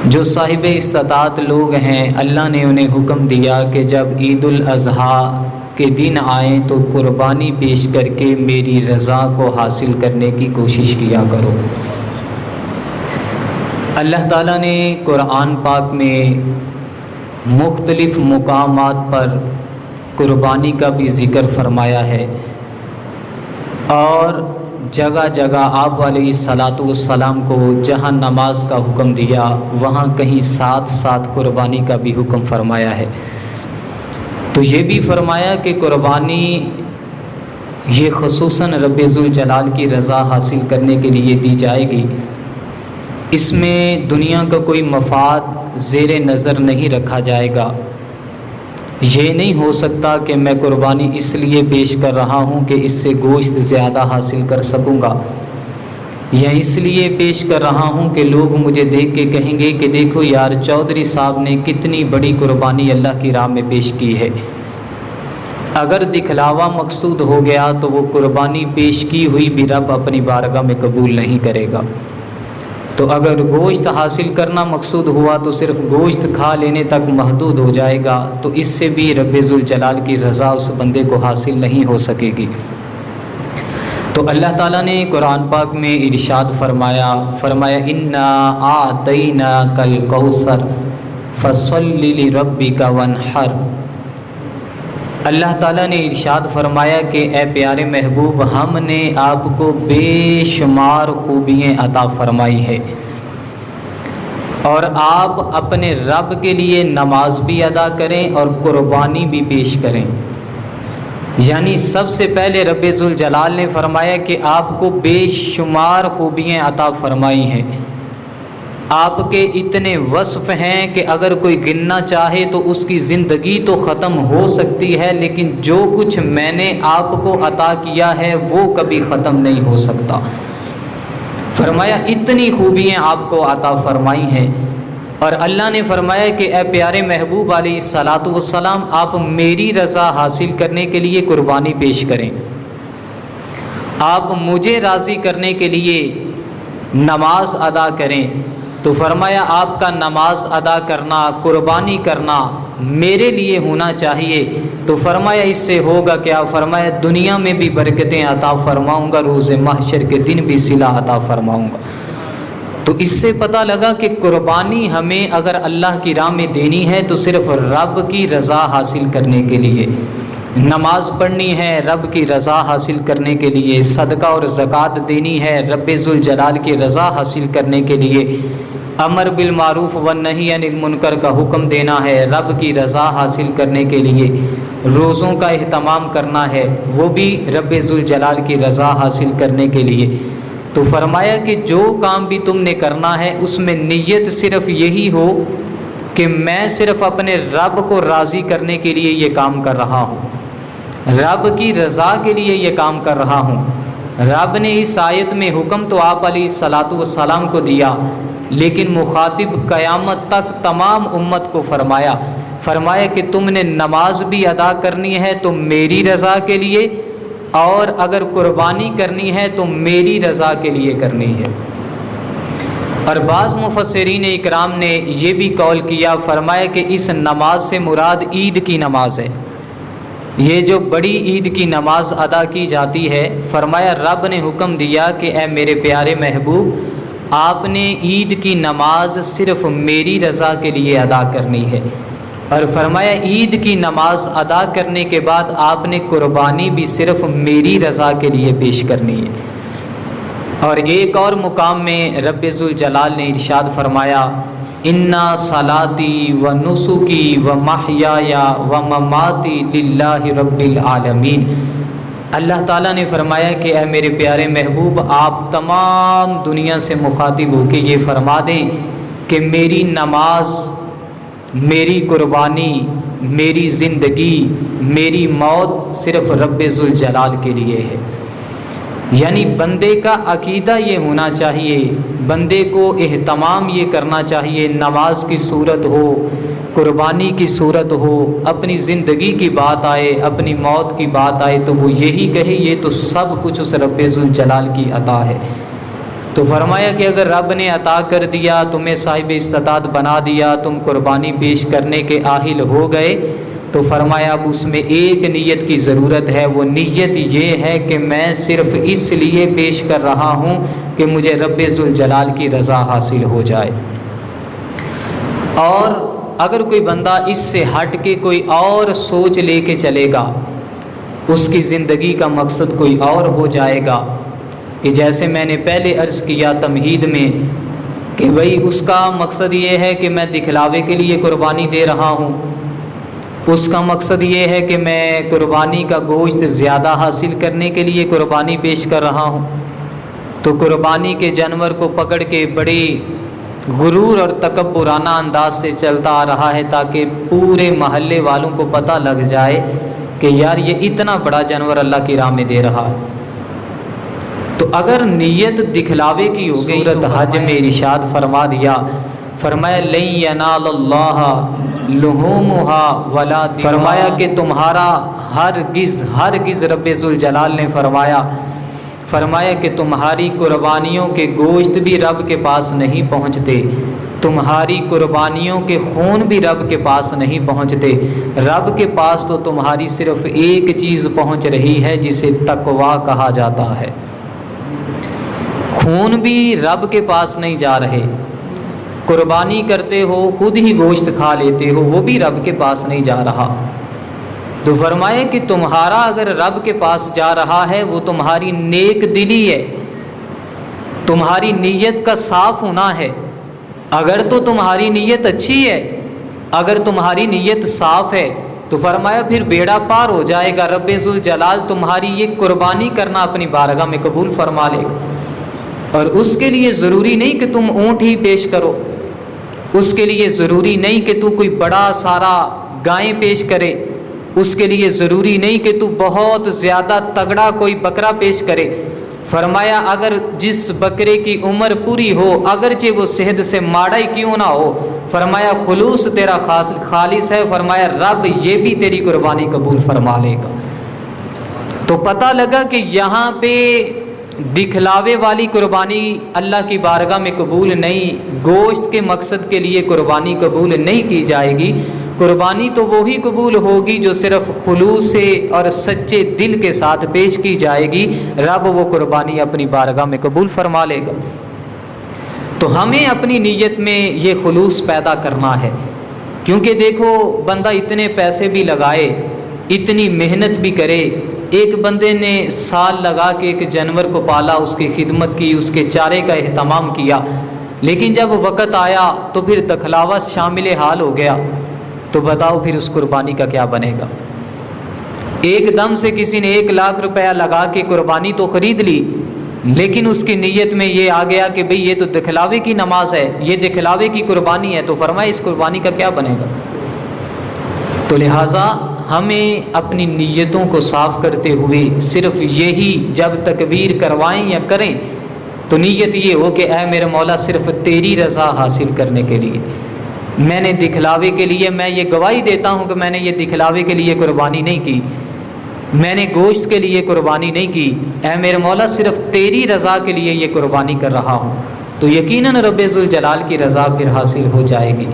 جو صاحب استطاعت لوگ ہیں اللہ نے انہیں حکم دیا کہ جب عید الاضحیٰ کے دن آئیں تو قربانی پیش کر کے میری رضا کو حاصل کرنے کی کوشش کیا کرو۔ اللہ تعالیٰ نے قرآن پاک میں مختلف مقامات پر قربانی کا بھی ذکر فرمایا ہے، اور جگہ جگہ آپ علیہ الصلاۃ والسلام کو جہاں نماز کا حکم دیا وہاں کہیں ساتھ ساتھ قربانی کا بھی حکم فرمایا ہے۔ تو یہ بھی فرمایا کہ قربانی یہ خصوصاً رب ذوالجلال کی رضا حاصل کرنے کے لیے دی جائے گی۔ اس میں دنیا کا کوئی مفاد زیر نظر نہیں رکھا جائے گا۔ یہ نہیں ہو سکتا کہ میں قربانی اس لیے پیش کر رہا ہوں کہ اس سے گوشت زیادہ حاصل کر سکوں گا، یا اس لیے پیش کر رہا ہوں کہ لوگ مجھے دیکھ کے کہیں گے کہ دیکھو یار چودھری صاحب نے کتنی بڑی قربانی اللہ کی راہ میں پیش کی ہے۔ اگر دکھلاوا مقصود ہو گیا تو وہ قربانی پیش کی ہوئی بھی رب اپنی بارگاہ میں قبول نہیں کرے گا۔ تو اگر گوشت حاصل کرنا مقصود ہوا تو صرف گوشت کھا لینے تک محدود ہو جائے گا، تو اس سے بھی رب ذوالجلال کی رضا اس بندے کو حاصل نہیں ہو سکے گی۔ تو اللہ تعالیٰ نے قرآن پاک میں ارشاد فرمایا اِنَّا أَعْطَيْنَاكَ الْكَوْثَرَ فَصَلِّ لِرَبِّكَ وَانْحَرْ۔ اللہ تعالیٰ نے ارشاد فرمایا کہ اے پیارے محبوب، ہم نے آپ کو بے شمار خوبیاں عطا فرمائی ہے، اور آپ اپنے رب کے لیے نماز بھی ادا کریں اور قربانی بھی پیش کریں۔ یعنی سب سے پہلے رب ذوالجلال نے فرمایا کہ آپ کو بے شمار خوبیاں عطا فرمائی ہیں، آپ کے اتنے وصف ہیں کہ اگر کوئی گننا چاہے تو اس کی زندگی تو ختم ہو سکتی ہے، لیکن جو کچھ میں نے آپ کو عطا کیا ہے وہ کبھی ختم نہیں ہو سکتا۔ فرمایا اتنی خوبیاں آپ کو عطا فرمائی ہیں، اور اللہ نے فرمایا کہ اے پیارے محبوب علیہ الصلاۃ والسلام، آپ میری رضا حاصل کرنے کے لیے قربانی پیش کریں، آپ مجھے راضی کرنے کے لیے نماز ادا کریں۔ تو فرمایا آپ کا نماز ادا کرنا، قربانی کرنا میرے لیے ہونا چاہیے۔ تو فرمایا اس سے ہوگا کیا؟ فرمایا دنیا میں بھی برکتیں عطا فرماؤں گا، روز محشر کے دن بھی صلہ عطا فرماؤں گا۔ تو اس سے پتہ لگا کہ قربانی ہمیں اگر اللہ کی راہ میں دینی ہے تو صرف رب کی رضا حاصل کرنے کے لیے، نماز پڑھنی ہے رب کی رضا حاصل کرنے کے لیے، صدقہ اور زکوٰۃ دینی ہے رب ذوالجلال کی رضا حاصل کرنے کے لیے، امر بالمعروف والنہی عن المنکر کا حکم دینا ہے رب کی رضا حاصل کرنے کے لیے، روزوں کا اہتمام کرنا ہے وہ بھی رب ذوالجلال کی رضا حاصل کرنے کے لیے۔ تو فرمایا کہ جو کام بھی تم نے کرنا ہے اس میں نیت صرف یہی ہو کہ میں صرف اپنے رب کو راضی کرنے کے لیے یہ کام کر رہا ہوں، رب کی رضا کے لیے یہ کام کر رہا ہوں۔ رب نے اس آیت میں حکم تو آپ علیہ الصلاۃ والسلام کو دیا، لیکن مخاطب قیامت تک تمام امت کو فرمایا کہ تم نے نماز بھی ادا کرنی ہے تو میری رضا کے لیے، اور اگر قربانی کرنی ہے تو میری رضا کے لیے کرنی ہے۔ اور بعض مفسرین اکرام نے یہ بھی قول کیا، فرمایا کہ اس نماز سے مراد عید کی نماز ہے، یہ جو بڑی عید کی نماز ادا کی جاتی ہے۔ فرمایا رب نے حکم دیا کہ اے میرے پیارے محبوب، آپ نے عید کی نماز صرف میری رضا کے لیے ادا کرنی ہے، اور فرمایا عید کی نماز ادا کرنے کے بعد آپ نے قربانی بھی صرف میری رضا کے لیے پیش کرنی ہے۔ اور ایک اور مقام میں رب ذوالجلال نے ارشاد فرمایا اِنَّ صَلَاتِي وَنُسُكِي وَمَحْيَايَ وَمَمَاتِي لِلَّهِ رَبِّ الْعَالَمِينَ۔ اللہ تعالیٰ نے فرمایا کہ اے میرے پیارے محبوب، آپ تمام دنیا سے مخاطب ہو کے یہ فرما دیں کہ میری نماز، میری قربانی، میری زندگی، میری موت صرف رب ذوالجلال کے لیے ہے۔ یعنی بندے کا عقیدہ یہ ہونا چاہیے، بندے کو اہتمام یہ کرنا چاہیے، نماز کی صورت ہو، قربانی کی صورت ہو، اپنی زندگی کی بات آئے، اپنی موت کی بات آئے تو وہ یہی کہے یہ تو سب کچھ اس رب ذوالجلال کی عطا ہے۔ تو فرمایا کہ اگر رب نے عطا کر دیا، تمہیں صاحب استطاعت بنا دیا، تم قربانی پیش کرنے کے اہل ہو گئے، تو فرمایا اب اس میں ایک نیت کی ضرورت ہے، وہ نیت یہ ہے کہ میں صرف اس لیے پیش کر رہا ہوں کہ مجھے رب ذوالجلال کی رضا حاصل ہو جائے۔ اور اگر کوئی بندہ اس سے ہٹ کے کوئی اور سوچ لے کے چلے گا، اس کی زندگی کا مقصد کوئی اور ہو جائے گا، کہ جیسے میں نے پہلے عرض کیا تمہید میں کہ بھئی اس کا مقصد یہ ہے کہ میں دکھلاوے کے لیے قربانی دے رہا ہوں، اس کا مقصد یہ ہے کہ میں قربانی کا گوشت زیادہ حاصل کرنے کے لیے قربانی پیش کر رہا ہوں، تو قربانی کے جانور کو پکڑ کے بڑی غرور اور تکبرانہ انداز سے چلتا آ رہا ہے، تاکہ پورے محلے والوں کو پتہ لگ جائے کہ یار یہ اتنا بڑا جانور اللہ کی راہ میں دے رہا ہے۔ تو اگر نیت دکھلاوے کی ہو گئی، سورۃ حج میں ارشاد فرما دیا، فرمایا لن ینال اللہ لحومها ولا دماؤها، فرمایا کہ تمہارا ہرگز رب ذوالجلال نے فرمایا کہ تمہاری قربانیوں کے گوشت بھی رب کے پاس نہیں پہنچتے، تمہاری قربانیوں کے خون بھی رب کے پاس نہیں پہنچتے، رب کے پاس تو تمہاری صرف ایک چیز پہنچ رہی ہے جسے تقویٰ کہا جاتا ہے۔ خون بھی رب کے پاس نہیں جا رہے، قربانی کرتے ہو خود ہی گوشت کھا لیتے ہو، وہ بھی رب کے پاس نہیں جا رہا۔ تو فرمایا کہ تمہارا اگر رب کے پاس جا رہا ہے وہ تمہاری نیک دلی ہے، تمہاری نیت کا صاف ہونا ہے۔ اگر تو تمہاری نیت اچھی ہے، اگر تمہاری نیت صاف ہے، تو فرمایا پھر بیڑا پار ہو جائے گا، رب ذوالجلال تمہاری یہ قربانی کرنا اپنی بارگاہ میں قبول فرما لے گا۔ اور اس کے لیے ضروری نہیں کہ تم اونٹ ہی پیش کرو، اس کے لیے ضروری نہیں کہ تو کوئی بڑا سارا گائیں پیش کرے، اس کے لیے ضروری نہیں کہ تو بہت زیادہ تگڑا کوئی بکرا پیش کرے۔ فرمایا اگر جس بکرے کی عمر پوری ہو، اگرچہ وہ صحت سے ماڑا ہی کیوں نہ ہو، فرمایا خلوص تیرا خالص ہے، فرمایا رب یہ بھی تیری قربانی قبول فرما لے گا۔ تو پتہ لگا کہ یہاں پہ دکھلاوے والی قربانی اللہ کی بارگاہ میں قبول نہیں، گوشت کے مقصد کے لیے قربانی قبول نہیں کی جائے گی۔ قربانی تو وہی قبول ہوگی جو صرف خلوص سے اور سچے دل کے ساتھ پیش کی جائے گی، رب وہ قربانی اپنی بارگاہ میں قبول فرما لے گا۔ تو ہمیں اپنی نیت میں یہ خلوص پیدا کرنا ہے، کیونکہ دیکھو بندہ اتنے پیسے بھی لگائے، اتنی محنت بھی کرے، ایک بندے نے سال لگا کے ایک جانور کو پالا، اس کی خدمت کی، اس کے چارے کا اہتمام کیا، لیکن جب وقت آیا تو پھر دکھلاوا شامل حال ہو گیا، تو بتاؤ پھر اس قربانی کا کیا بنے گا؟ ایک دم سے کسی نے 1,00,000 روپیہ لگا کے قربانی تو خرید لی، لیکن اس کی نیت میں یہ آ گیا کہ بھئی یہ تو دکھلاوے کی نماز ہے، یہ دکھلاوے کی قربانی ہے، تو فرمایا اس قربانی کا کیا بنے گا؟ تو لہٰذا ہمیں اپنی نیتوں کو صاف کرتے ہوئے صرف یہی جب تکبیر کروائیں یا کریں تو نیت یہ ہو کہ اے میرے مولا صرف تیری رضا حاصل کرنے کے لیے، میں نے دکھلاوے کے لیے، میں یہ گواہی دیتا ہوں کہ میں نے یہ دکھلاوے کے لیے قربانی نہیں کی، میں نے گوشت کے لیے قربانی نہیں کی، اے میرے مولا صرف تیری رضا کے لیے یہ قربانی کر رہا ہوں، تو یقیناً رب ذوالجلال کی رضا پھر حاصل ہو جائے گی۔